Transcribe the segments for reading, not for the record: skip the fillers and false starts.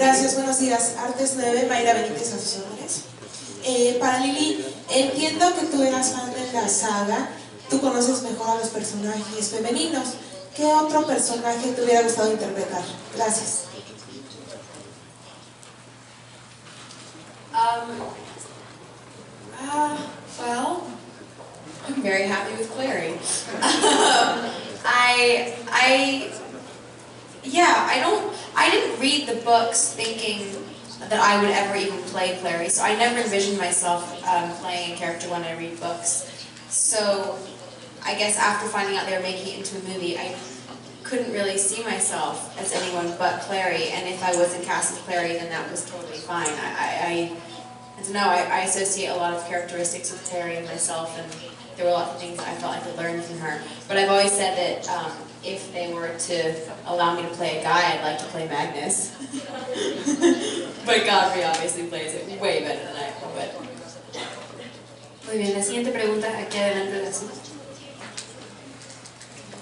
Gracias, buenos días. Artes 9, Mayra Benítez a sus órdenes. Para Lilly, entiendo que tú eras fan de la saga, tú conoces mejor a los personajes femeninos. ¿Qué otro personaje te hubiera gustado interpretar? Gracias. Well, I'm very happy with Clary. I didn't read the books thinking that I would ever even play Clary, so I never envisioned myself playing a character when I read books. So I guess after finding out they were making it into a movie, I couldn't really see myself as anyone but Clary, and if I wasn't cast as Clary, then that was totally fine. I don't know, I associate a lot of characteristics with Clary and myself, and there were a lot of things I felt I could learn from her. But I've always said that if they were to allow me to play a guy, I'd like to play Magnus. But Godfrey obviously plays it way better than I would. Muy bien, la siguiente pregunta aquí adelante de la silla.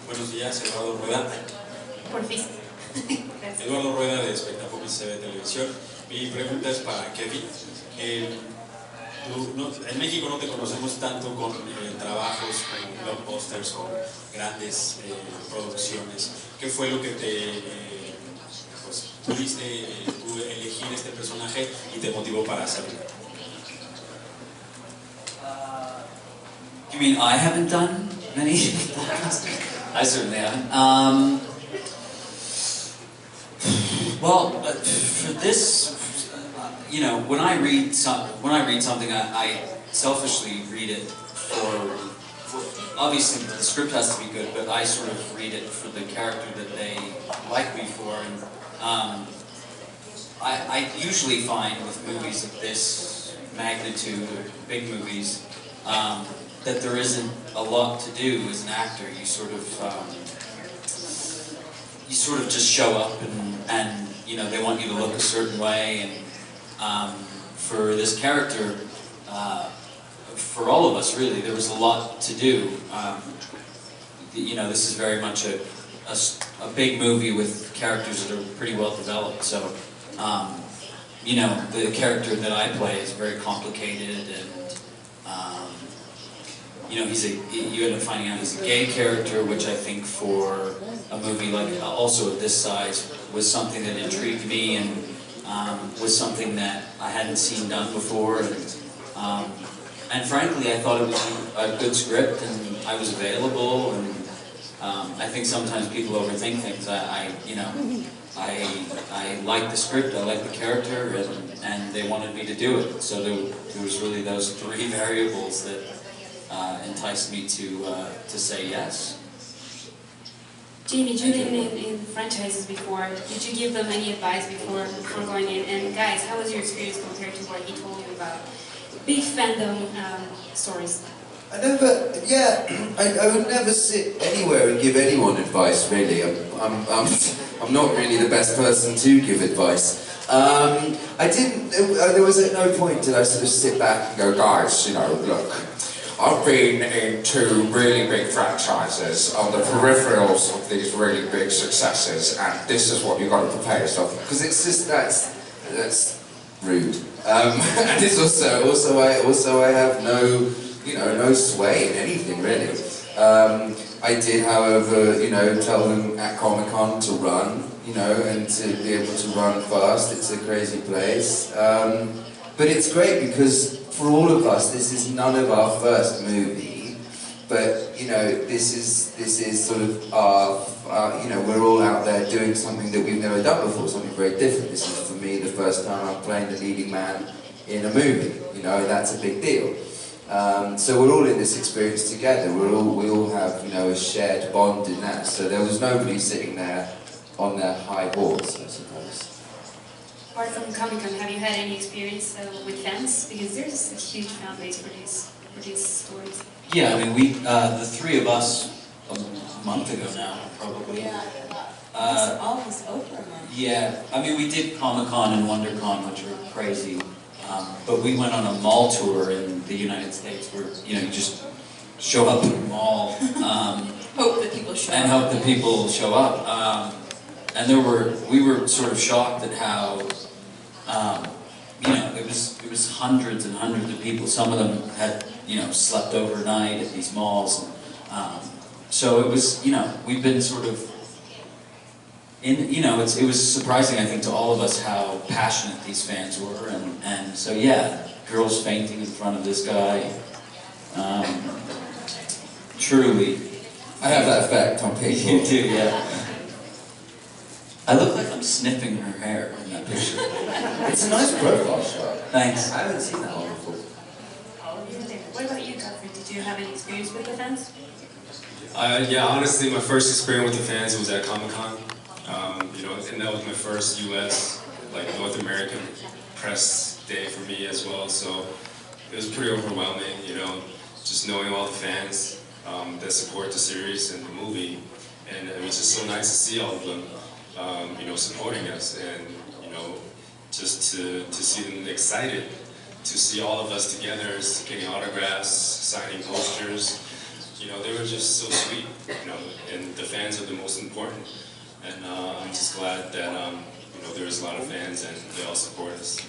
Buenos días, Eduardo Rueda. Por fin. Eduardo Rueda de Espectáculo CB Televisión. Mi pregunta es para Kevin. En México no te conocemos tanto con trabajos como blockbusters o grandes producciones. ¿Qué fue lo que te pudiste elegir este personaje y te motivó para hacerlo? You mean I haven't done many podcasts? I certainly haven't. Well, for this, you know, when I read something, I selfishly read it for obviously the script has to be good, but I sort of read it for the character that they like me for, and I usually find with movies of this magnitude, big movies, that there isn't a lot to do as an actor. You sort of just show up, and you know, they want you to look a certain way, and for this character, for all of us really, there was a lot to do. You know, this is very much a big movie with characters that are pretty well developed, so you know, the character that I play is very complicated, and you know, you end up finding out he's a gay character, which I think for a movie like also of this size was something that intrigued me, and was something that I hadn't seen done before, and frankly I thought it was a good script, and I was available, and I think sometimes people overthink things. You know, I like the script, I like the character, and they wanted me to do it, so there was really those three variables that enticed me to say yes. Jamie, you've been in franchises before. Did you give them any advice before going in? And guys, how was your experience compared to what he told you about big fandom stories? I would never sit anywhere and give anyone advice, really. I'm not really the best person to give advice. There was at no point did I sort of sit back and go, guys, you know, look, I've been in two really big franchises on the peripherals of these really big successes, and this is what you've got to prepare yourself for. Because it's just, that's rude. And it's also I have no, you know, no sway in anything really. I did, however, you know, tell them at Comic-Con to run, you know, and to be able to run fast. It's a crazy place. But it's great because for all of us, this is none of our first movie, but you know, this is sort of our you know, we're all out there doing something that we've never done before, something very different. This is for me the first time I'm playing the leading man in a movie, you know, and that's a big deal. So we're all in this experience together. We all have, you know, a shared bond in that. So there was nobody sitting there on their high horse, I suppose. Apart from Comic-Con, have you had any experience with fans? Because there's a huge fan base for these stories. Yeah, I mean, the three of us, a month ago now, probably. Yeah, it's almost over now. Yeah, I mean, we did Comic-Con and WonderCon, which were crazy, but we went on a mall tour in the United States where, you know, you just show up at the mall hope that people show up. and hope that people show up. and we were sort of shocked at how, you know, it was hundreds and hundreds of people. Some of them had, you know, slept overnight at these malls. So it was, you know, we've been sort of, you know, it was surprising, I think, to all of us how passionate these fans were, and so yeah, girls fainting in front of this guy. Truly. I have that effect on people. You do, yeah. I look like I'm sniffing her hair in that picture. It's a nice profile shot. Thanks. I haven't seen that one before. What about you, Godfrey? Did you have any experience with the fans? Yeah, honestly, my first experience with the fans was at Comic-Con. You know, and that was my first U.S., like North American press day for me as well. So it was pretty overwhelming, you know, just knowing all the fans that support the series and the movie. And it was just so nice to see all of them, you know, supporting us, and you know, just to see them excited, to see all of us together, getting autographs, signing posters. You know, they were just so sweet, you know, and the fans are the most important. And I'm just glad that, you know, there's a lot of fans and they all support us.